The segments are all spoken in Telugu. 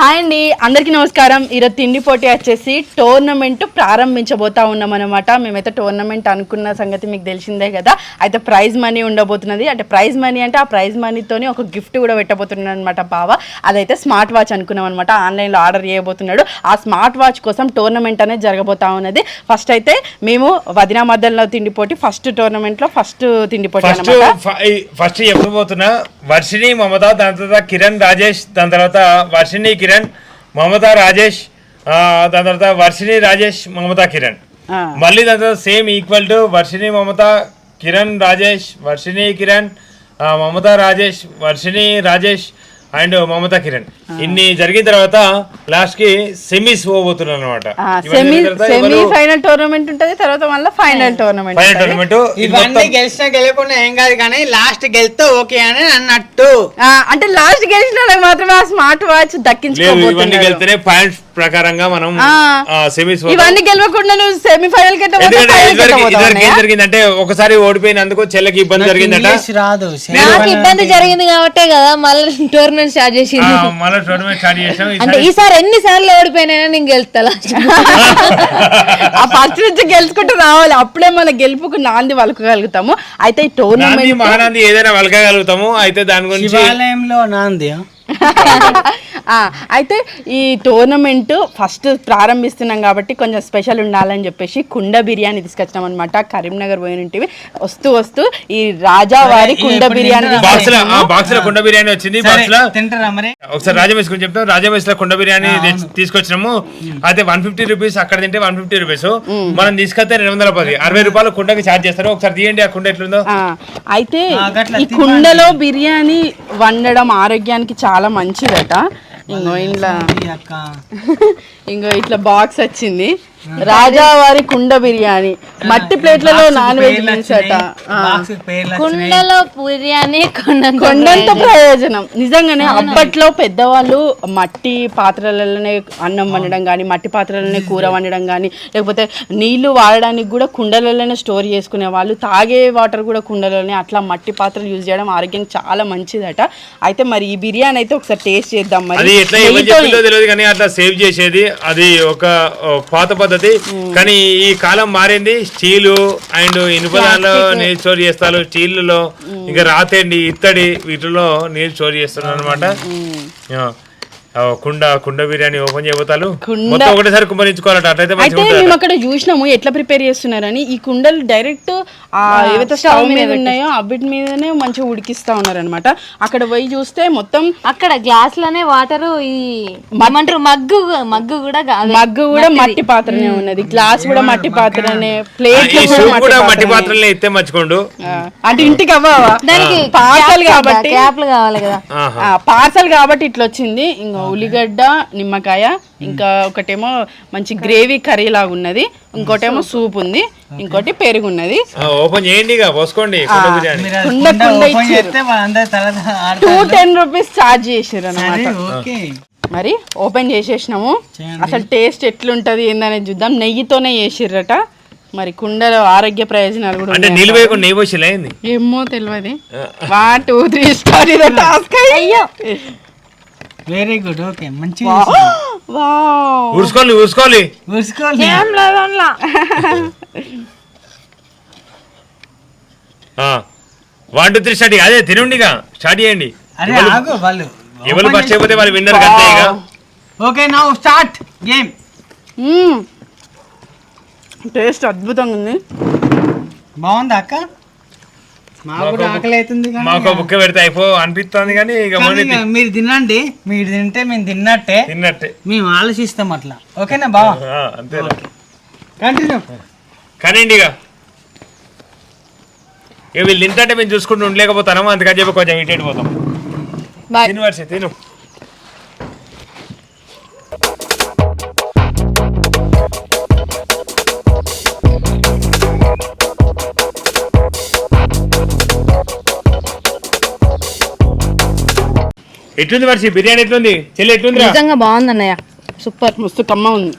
హాయ్ అండి, అందరికీ నమస్కారం. ఈరోజు తిండి పోటీ వచ్చేసి టోర్నమెంట్ ప్రారంభించబోతా ఉన్నాం అనమాట. మేమైతే టోర్నమెంట్ అనుకున్న సంగతి మీకు తెలిసిందే కదా. అయితే ప్రైజ్ మనీ ఉండబోతున్నది. అంటే ప్రైజ్ మనీ అంటే ఆ ప్రైజ్ మనీతోని ఒక గిఫ్ట్ కూడా పెట్టబోతున్నాడు అనమాట బావ. అదైతే స్మార్ట్ వాచ్ అనుకున్నాం అనమాట. ఆన్లైన్లో ఆర్డర్ చేయబోతున్నాడు. ఆ స్మార్ట్ వాచ్ కోసం టోర్నమెంట్ అనేది జరగబోతా ఉన్నది. ఫస్ట్ అయితే మేము వదినా మద్దల్లో తిండి పోటీ ఫస్ట్ టోర్నమెంట్లో ఫస్ట్ తిండి పోటీ అనమాట. ఫస్ట్ చెప్పబోతున్నా వర్షిణి మమత, దాని తర్వాత కిరణ్ రాజేష్, దాని తర్వాత వర్షిణి కిరణ్, మమత రాజేష్, దాని తర్వాత వర్షిణి రాజేష్, మమత కిరణ్. మళ్ళీ దాని తర్వాత same equal to Varshini Mamata, Kiran Rajesh, Varshini Kiran, Mamata Rajesh, Varshini Rajesh and Mamata Kiran. ఇన్ని జరిగిన తర్వాత లాస్ట్ కి సెమీస్ పోబోతున్నాను అనమాట. సెమీ ఫైనల్ టోర్నమెంట్ ఉంటది, తర్వాత మళ్ళీ ఫైనల్ టోర్నమెంట్. ఇవన్నీ గెలిచినా గెలవకుండా ఏం కాదు, కానీ లాస్ట్ గెలిస్తే ఓకే అని అన్నట్టు. అంటే లాస్ట్ గెలిచిన వాళ్ళకి మాత్రమే ఆ స్మార్ట్ వాచ్ ఇవన్నీ గెలిస్తేనే పాయింట్స్ ప్రకారంగా మనం సెమీస్. ఇవన్నీ గెలవకుండా నువ్వు సెమీఫైనల్ కి ఏం జరిగిందంటే ఒకసారి ఓడిపోయినందుకు చెల్లకి ఇబ్బంది జరిగిందట. రాదు, నాకు ఇబ్బంది జరిగింది కాబట్టే కదా మళ్ళీ టోర్నమెంట్ స్టార్ట్ చేసింది. మళ్ళీ టోర్నమెంట్ స్టార్ట్ చేసాం. అంటే ఈసారి ఎన్ని సార్లు ఓడిపోయినా నేను గెలుస్తా. ఆ ఫస్ట్ నుంచి గెలుచుకుంటూ రావాలి, అప్పుడే మన గెలుపుకు నాంది వలకగలుగుతాము. అయితే ఈ టోర్నమెంట్ మహానాంది ఏదైనా వలకగలుగుతాము. అయితే దాని గురించి శివాలయంలో నాంది. అయితే ఈ టోర్నమెంట్ ఫస్ట్ ప్రారంభిస్తున్నాం కాబట్టి కొంచెం స్పెషల్ ఉండాలని చెప్పేసి కుండ బిర్యానీ తీసుకొచ్చినాం అనమాట. కరీంనగర్ పోయినవి వస్తూ వస్తూ ఈ రాజావారి కుండ బిర్యానీ బాక్స్ లో కుండ బిర్యానీ వచ్చింది. తింటారా మరి? ఒకసారి రాజమేష్ గురించి చెప్తాం. రాజమేష్ లో కుండ బిర్యానీ తీసుకొచ్చినాము. అయితే 150 రూపీస్, అక్కడ తింటే 150 రూపీస్, మనం తీసుకొస్తే 210, 60 రూపాయలు కుండకి ఛార్జ్ చేస్తారు. ఒకసారి తీయండి ఆ కుండ ఎట్లుందో. అయితే ఈ కుండలో బిర్యానీ వండడం ఆరోగ్యానికి చాలా మంచిదట. ఇంకో ఇట్లా బాక్స్ వచ్చింది, రాజావారి కుండ బిర్యానీ, మట్టి ప్లేట్లలో నాన్ వెజ్ మీల్స్ అట. కుండలో బిర్యానీ కొండంత ప్రయోజనం. నిజంగానే అప్పట్లో పెద్దవాళ్ళు మట్టి పాత్రలలోనే అన్నం వండడం కానీ, మట్టి పాత్రలలోనే కూర వండడం కానీ, లేకపోతే నీళ్లు వాడడానికి కూడా కుండలలోనే స్టోర్ చేసుకునే వాళ్ళు. తాగే వాటర్ కూడా కుండలోనే. అట్లా మట్టి పాత్రలు యూజ్ చేయడం ఆరోగ్యానికి చాలా మంచిదట. అయితే మరి ఈ బిర్యానీ అయితే ఒకసారి టేస్ట్ చేద్దాం. మరి తెలియదు కానీ అట్లా సేవ్ చేసేది అది ఒక పాత పద్ధతి. కానీ ఈ కాలం మారింది. స్టీలు అండ్ ఇనుపదాల్లో నీళ్ళు స్టోర్ చేస్తారు. స్టీల్లో ఇంకా రాతండి, ఇత్తడి, వీటిలో నీళ్ళు స్టోర్ చేస్తున్నారు అనమాట. కుండ బిర్యానీ ఓపెన్ చేయబోతారు. మొత్తం ఒకటేసారి కుమ్మరించుకోవాలట. అట్లయితే మేము అక్కడ చూసినాము ఎట్లా ప్రిపేర్ చేస్తున్నారని. ఈ కుండలు డైరెక్ట్ ఏవైతే స్టవ్ మీద ఉన్నాయో అవిటి మీదనే మంచిగా ఉడికిస్తా ఉన్నారు అనమాట. అక్కడ పోయి చూస్తే మొత్తం అక్కడ గ్లాస్ లోనే వాటర్, మగ్గు కూడా మట్టి పాత్రనే ఉన్నది, గ్లాస్ కూడా మట్టి పాత్రనే, ప్లేట్ కూడా మట్టి పాత్రలే ఇస్తే మర్చిపోండు. అంటే ఇంటికి అవ్వవా, పార్సల్ కాబట్టి క్యాప్లు కావాలి కదా. పార్సల్ కాబట్టి ఇట్లా వచ్చింది. ఇంకా ఉల్లిగడ్డ, నిమ్మకాయ, ఇంకా ఒకటేమో మంచి గ్రేవీ కర్రీ లాగా ఉన్నది, ఇంకోటేమో సూప్ ఉంది, ఇంకోటి పెరుగు ఉన్నది. ఓపెన్ చేయండి, పోసుకోండి. 210 రూపీస్ ఛార్జ్ చేసారు అనమాట. మరి ఓపెన్ చేసేసినాము. అసలు టేస్ట్ ఎట్లుంటది ఏందనేది చూద్దాం. నెయ్యితోనే చేసిర్రట. మరి కుండలో ఆరోగ్య ప్రయోజనాలు కూడా ఏమో తెలియదు. 1 2 3 స్టార్. ఇది టాస్క్. అయ్యో వెరీ గుడ్. ఓకే, మంచి ఊరుసుకోవాలి. 1 2 3 స్టార్ట్. అదే తినండిగా స్టార్ట్ చేయండి. ఎవరు ఫస్ట్ అయిపోతే వాళ్ళు విన్నర్ కదా. Okay, now start game. Taste అద్భుతంగా ఉంది. బాగుంది అక్క. మాకు ఆకలి అవుతుంది, మాకు బుక్క పెడితే అయిపో అనిపిస్తుంది. కానీ మీరు తినండి, మీరు తింటే మేము తిన్నట్టే మేము ఆలోచిస్తాం అట్లా. ఓకేనా బావా? అంతే. కంటిన్యూ కానీ ఇక వీళ్ళు తింటే మేము చూసుకుంటూ ఉండలేకపోతాము. అందుకని చెప్పి కొంచెం ఇటు పోతాం. తిను. ఎట్లుంది వర్షి బిర్యానీ? ఎట్లుంది చెల్లి? ఎట్లుంది? నిజంగా బాగుంది అన్నయ్య, సూపర్, మస్తు కమ్మ ఉంది.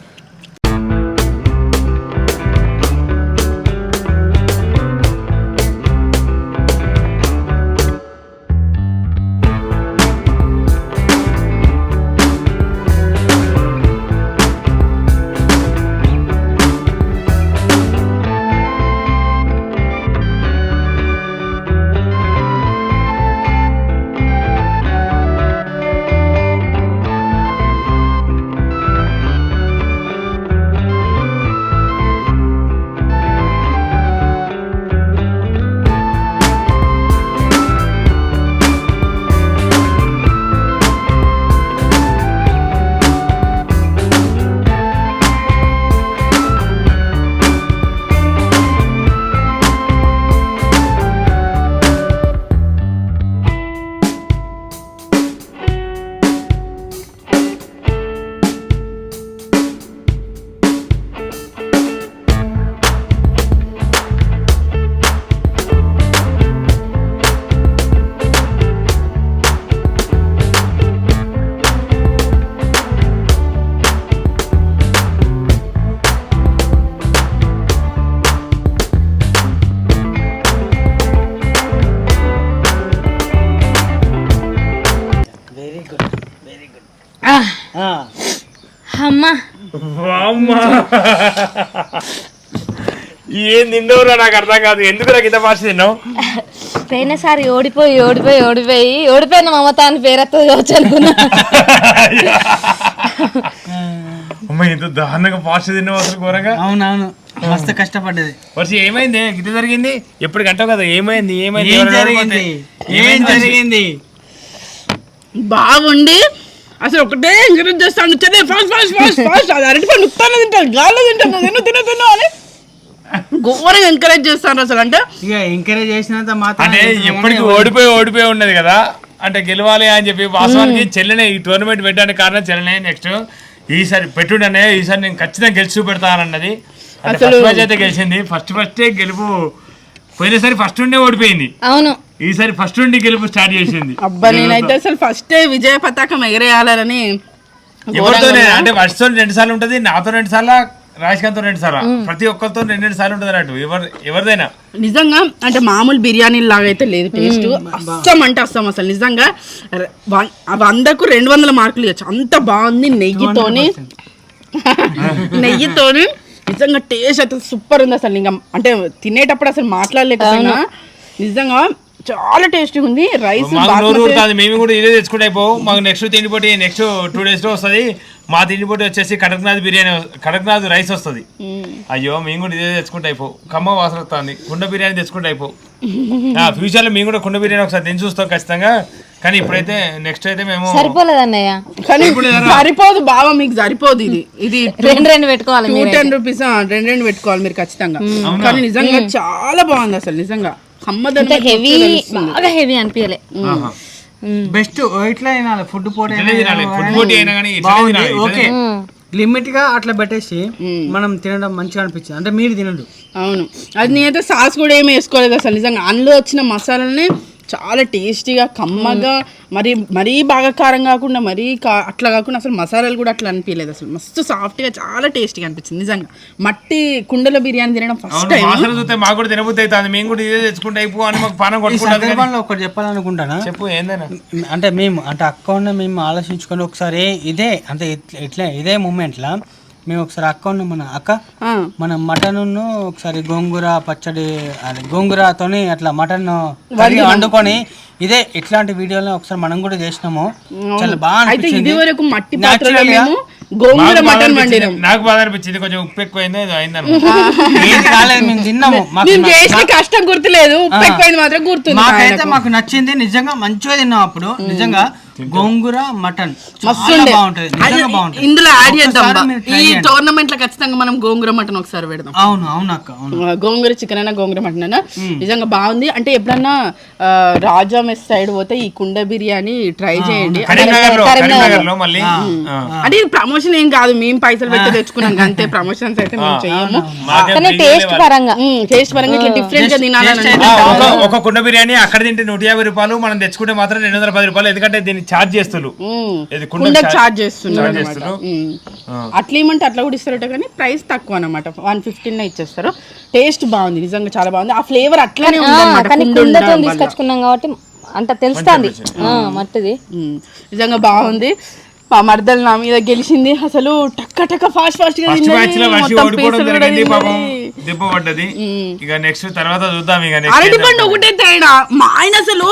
అమ్మా వామ్మా. ఏం తిన్నావురా నాకు అర్థం కాదు. ఎందుకు నాకు ఇంత ఫాస్ట్ తిన్నావు? పోయినసారి ఓడిపోయిన మమత అని పేరెత్తది కావచ్చు అనుకున్నా. అమ్మ ఇంత దారుణంగా ఫాస్ట్ తిన్నావు అసలు ఘోరంగా. అవునవును మస్తు కష్టపడ్డది. వర్షి ఏమైంది గిట్ట జరిగింది? ఎప్పుడు గంటవు కదా ఏమైంది ఏం జరిగింది బాగుండి అసలు ఒకటే ఎంకరేజ్ చేస్తాను. ఫాస్ట్ ఫాస్ట్ ఫాస్ట్ ఫాస్ట్ అది అరటి పండు ఉత్తానే తింటాను, గాల్లో తింటాను, తిను అని ఘోరంగా ఎంకరేజ్ చేస్తాను అసలు. అంటే ఇక ఎంకరేజ్ చేసినంత మాత్రం అంటే ఎప్పటికి ఓడిపోయి ఉన్నది కదా, అంటే గెలవాలి అని చెప్పి వాస్తవానికి చెల్లెనే ఈ టోర్నమెంట్ పెట్టడానికి కారణం చెల్లెనే. నెక్స్ట్ ఈసారి పెట్టుడనే ఈసారి నేను ఖచ్చితంగా గెలిచి చూపెడతానన్నది. ఫస్ట్ మ్యాచ్ అయితే గెలిచింది. ఫస్టే గెలుపు. పోయినసారి ఫస్ట్ ఉండే ఓడిపోయింది. అవును ఈసారి ఫస్ట్ నుండి గెలుపు స్టార్ట్ చేసింది. అబ్బా నేనైతే అసలు ఫస్టే విజయ పతాకం ఎగరేయాలని. ఎవరితోనే అంటే వర్షతో 2 సార్లు ఉంటది, నాతో 2 సార్లు, రాజకాంత్ తో 2 సార్లు, ప్రతి ఒక్కరితో 2 సార్లు ఉంటది అన్నట్టు ఎవరిదైనా. నిజంగా అంటే మామూలు బిర్యానీ లాగా అయితే లేదు టేస్ట్. అస్సం అంటే అస్సం అసలు నిజంగా 100కు 200 మార్కులు ఇవ్వచ్చు, అంత బాగుంది. నెయ్యితోని నిజంగా టేస్ట్ అయితే సూపర్ ఉంది అసలు. ఇంకా అంటే తినేటప్పుడు అసలు మాట్లాడలేకపోయినా నిజంగా చాలా టేస్టీ ఉంది. రైస్ మేము కూడా ఇదే తెచ్చుకుంటే అయిపోవు. మాకు నెక్స్ట్ తిండి పోటీ నెక్స్ట్ 2 days లో వస్తుంది. మా తిండి పోటీ వచ్చేసి కడక్నాథ్ బిర్యానీ, కడక్నాథ్ రైస్ వస్తుంది. అయ్యో మేము కూడా ఇదే తెచ్చుకుంటే అయిపోవు. ఖమ్మం వాసన వస్తుంది. కుండ బిర్యానీ తెచ్చుకుంటే అయిపోవు. ఫ్యూచర్ లో మేము కూడా కుండ బిర్యానీ ఒకసారి తిని చూస్తాం ఖచ్చితంగా. కానీ ఇప్పుడైతే నెక్స్ట్ అయితే మేము సరిపోలేదు అన్నయ్య. కానీ సరిపోదు బావా, మీకు సరిపోదు. ఇది 2 పెట్టుకోవాలి, 210 రూపీస్ 2 పెట్టుకోవాలి మీరు ఖచ్చితంగా. కానీ నిజంగా చాలా బాగుంది అసలు. నిజంగా హెవీ, బాగా హెవీ అనిపించలే. బెస్ట్ ఇట్లా తినాలి. ఫుడ్ పోటీ ఫుడ్ పోటీ అయినా కానీ ఓకే లిమిట్ గా అట్లా పెట్టేసి మనం తినడం మంచిగా అనిపించింది. అంటే మీరు తినండి. అవును, అది నేనైతే సాస్ కూడా ఏమి వేసుకోలేదు అసలు. నిజంగా అందులో వచ్చిన మసాలాలని చాలా టేస్టీగా కమ్మగా, మరీ బాగా కారం కాకుండా మరీ అట్లా కాకుండా అసలు మసాలాలు కూడా అట్లా అనిపించలేదు అసలు. మస్తు సాఫ్ట్గా చాలా టేస్టీగా అనిపించింది నిజంగా. మట్టి కుండలో బిర్యానీ తినడం ఫస్ట్ టైం. మాకు కూడా తినబుద్ధి అవుతుంది. మేము కూడా ఇదే తెచ్చుకుంటే అయిపో అని మాకు పానం కొట్టుకుంటాను. ఒకటి చెప్పాలనుకుంటానా? చెప్పు ఏందైనా. అంటే మేము అంటే అకౌంట్ మేము ఆలోచించుకొని ఒకసారి ఇదే అంటే ఇదే మూమెంట్లో మేము ఒకసారి అకౌంట్ మన మటన్ ఒకసారి గోంగూర పచ్చడి, అది గోంగూరతోని అట్లా మటన్ వండుకొని ఇదే ఇట్లాంటి వీడియోలో ఒకసారి మనం కూడా చేసినాము. చాలా బాగా అనిపించింది. గోంగూర మటన్ వండినాం. నాకు బాగా అనిపించింది. కొంచెం ఉప్పు ఎక్కువైందో మేము తిన్నాము. కష్టం గుర్తులేదు, ఉప్పు ఎక్కువైంది మాత్రం గుర్తుంది. మాకైతే మాకు నచ్చింది నిజంగా. మంచిగా తిన్నాం అప్పుడు నిజంగా. గోంగూర మటన్ బాగుంటది. ఇందులో యాడ్ చేద్దాం. ఈ టోర్నమెంట్ లో ఖచ్చితంగా మనం గోంగూర మటన్ ఒకసారి పెడదాం. అవును అవును అక్క. గోంగూర చికెన్ అయినా గోంగూర మటన్ అయినా నిజంగా బాగుంది. అంటే ఎప్పుడన్నా రాజా మెస్ సైడ్ పోతే ఈ కుండ బిర్యానీ ట్రై చేయండి. అంటే ఇది ప్రమోషన్ ఏం కాదు, మేము పైసలు పెట్టి తెచ్చుకున్నాం అంతే. ప్రమోషన్స్ అయితే మేము చెయ్యము. టేస్ట్ పరంగా ఇట్లా డిఫరెంట్ గా తినాలని. ఒక కుండ బిర్యానీ అక్కడ తింటే 150 రూపాయలు, మనం తెచ్చుకుంటే మాత్రం 210 రూపాయలు. ఎందుకంటే దీన్ని ఛార్జ్ చేస్తారు, ఛార్జ్ చేస్తున్నారు. అట్లా ఏమంటే అట్లా కూడా ఇస్తారట, కానీ ప్రైస్ తక్కువ అనమాట. 115 ఇచ్చేస్తారు. టేస్ట్ బాగుంది నిజంగా, చాలా బాగుంది. ఆ ఫ్లేవర్ అట్లానే ఉంది. తీసుకొచ్చుకున్నాం కాబట్టి అంత తెలుస్తుంది మట్టిది. నిజంగా బాగుంది. మా మర్దలు నా మీద గెలిచింది అసలు. టక్క ఫాస్ట్ గా దెబ్బ పడ్డది. ఇక నెక్స్ట్ తర్వాత చూద్దాం. ఇక అరటిపండు ఒకటే తేడా. మా ఆయన అసలు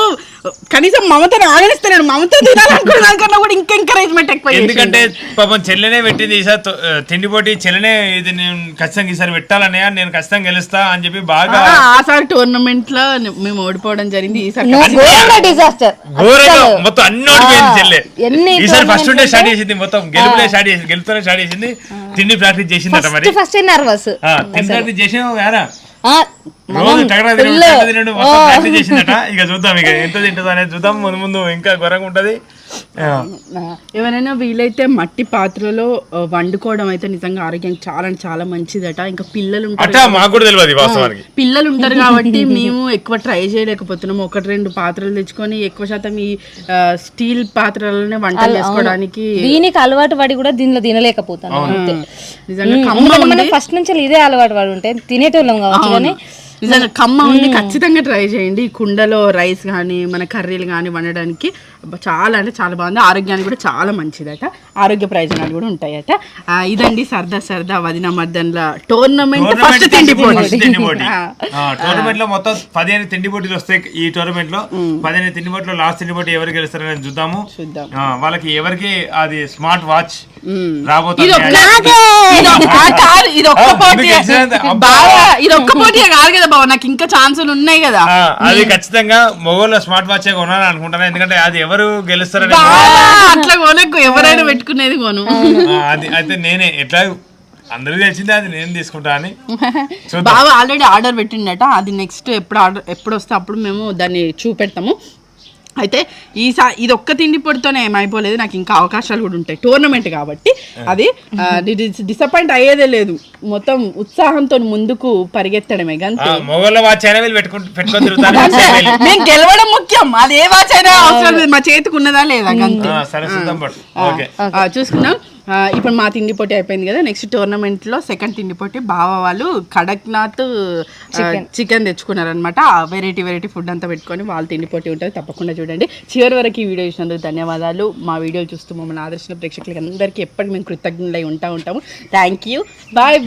కనీసం మమతను ఆగనిస్తున్నాడు. మమత తినాలనుకున్నా కూడా ఇంకా ఎంకరేజ్మెంట్ ఎక్కువ. ఎందుకంటే పాపం చెల్లెనే పెట్టింది ఈసారి తిండి పోటీ. చెల్లెనే ఇది నేను ఖచ్చితంగా ఈసారి పెట్టాలనే, నేను ఖచ్చితంగా గెలుస్తా అని చెప్పి బాగా. ఆసారి టోర్నమెంట్ లో మేము ఓడిపోవడం జరిగింది. ఈసారి మొత్తం అన్ని ఓడిపోయింది చెల్లె. ఈసారి ఫస్ట్ ఉంటే స్టార్ట్ చేసింది, మొత్తం గెలుపులే స్టార్ట్ చేసింది, గెలుపుతోనే స్టార్ట్ చేసింది. తిండి ప్రాక్టీస్ చేసిందట. మరి తిండి ప్రాక్టీస్ చేసావు కదా, రోజు ప్రాక్టీస్ చేసిందట. ఇక చూద్దాం ఇక ఎంత తింటుందో అనేది చూద్దాం. ముందు ఇంకా ఘోరంగా ఉంటది. ఎవరైనా వీలైతే మట్టి పాత్రలో వండుకోవడం అయితే నిజంగా ఆరోగ్యానికి చాలా చాలా మంచిదట. ఇంకా పిల్లలు ఉంటారు కాబట్టి మేము ఎక్కువ ట్రై చేయలేకపోతున్నాము. 1-2 పాత్రలు తెచ్చుకొని ఎక్కువ శాతం ఈ స్టీల్ పాత్రలనే వంటలు చేసుకోవడానికి దీనికి అలవాటు పడి కూడా దీనిలో తినలేకపోతాను. నిజంగా ఫస్ట్ నుంచి ఇదే అలవాటు పడి ఉంటే తినేటోళ్ళం కావచ్చు. కానీ నిజంగా కమ్మ ఉంది. ఖచ్చితంగా ట్రై చేయండి. కుండలో రైస్ కానీ మన కర్రీలు కానీ వండడానికి చాలా అంటే చాలా బాగుంది, ఆరోగ్యానికి కూడా చాలా మంచిదట, ఆరోగ్య ప్రయోజనాలు కూడా ఉంటాయట. ఇదండి సరదా వదిన మర్దన్ల టోర్నమెంట్ ఫస్ట్ తిండి పోటీ. టోర్నమెంట్ లో మొత్తం 15 తిండి పోటీలు వస్తాయి. ఈ టోర్నమెంట్ లో 15 తిండి పోటీలో లాస్ట్ తిండి పోటీ ఎవరు గెలుస్తారని చూద్దాము. వాళ్ళకి ఎవరికి అది స్మార్ట్ వాచ్ రాబోతుంది. ఇది ఒక్క పోటీ కాదు కదా బాబు, నాకు ఇంకా ఛాన్సులు ఉన్నాయి కదా. అది ఖచ్చితంగా మొగోళ్ళ స్మార్ట్ వాచ్ కొనాలని అనుకుంటాను, ఎందుకంటే అది ఎవరు గెలుస్తారని అట్లా కొనకు, ఎవరైనా పెట్టుకునేది కొను. అది అయితే నేనే ఎట్లా అందరికీ తెలిసిందే, అది నేను తీసుకుంటా అని. బాబా ఆల్రెడీ ఆర్డర్ పెట్టిండట, అది నెక్స్ట్ ఎప్పుడు వస్తే అప్పుడు మేము దాన్ని చూపెడతాము. అయితే ఇది ఒక్క తిండి పొడితోనే ఏమైపోలేదు, నాకు ఇంకా అవకాశాలు కూడా ఉంటాయి టోర్నమెంట్ కాబట్టి. అది డిసప్పాయింట్ అయ్యేదే లేదు, మొత్తం ఉత్సాహంతో ముందుకు పరిగెత్తడమే. నేను గెలవడం ముఖ్యం, అది ఏ వాచ్ అయినా అవసరం లేదు, మా చేతికి ఉన్నదా లేదా గంతే. చూసుకున్నాం. ఇప్పుడు మా తిండి పోటీ అయిపోయింది కదా, నెక్స్ట్ టోర్నమెంట్ లో సెకండ్ తిండి పోటీ బావ వాళ్ళు కడక్నాథ్ చికెన్ తెచ్చుకున్నారనమాట. వెరైటీ ఫుడ్ అంతా పెట్టుకొని వాళ్ళ తిండి పోటీ ఉంటుంది, తప్పకుండా చూడండి. చివరి వరకు ఈ వీడియో చూసినందుకు ధన్యవాదాలు. మా వీడియోలు చూస్తూ మమ్మల్ని ఆదర్శించిన ప్రేక్షకులకి అందరికీ ఎప్పటికీ మేము కృతజ్ఞులై ఉంటాము. Thank you. బాయ్.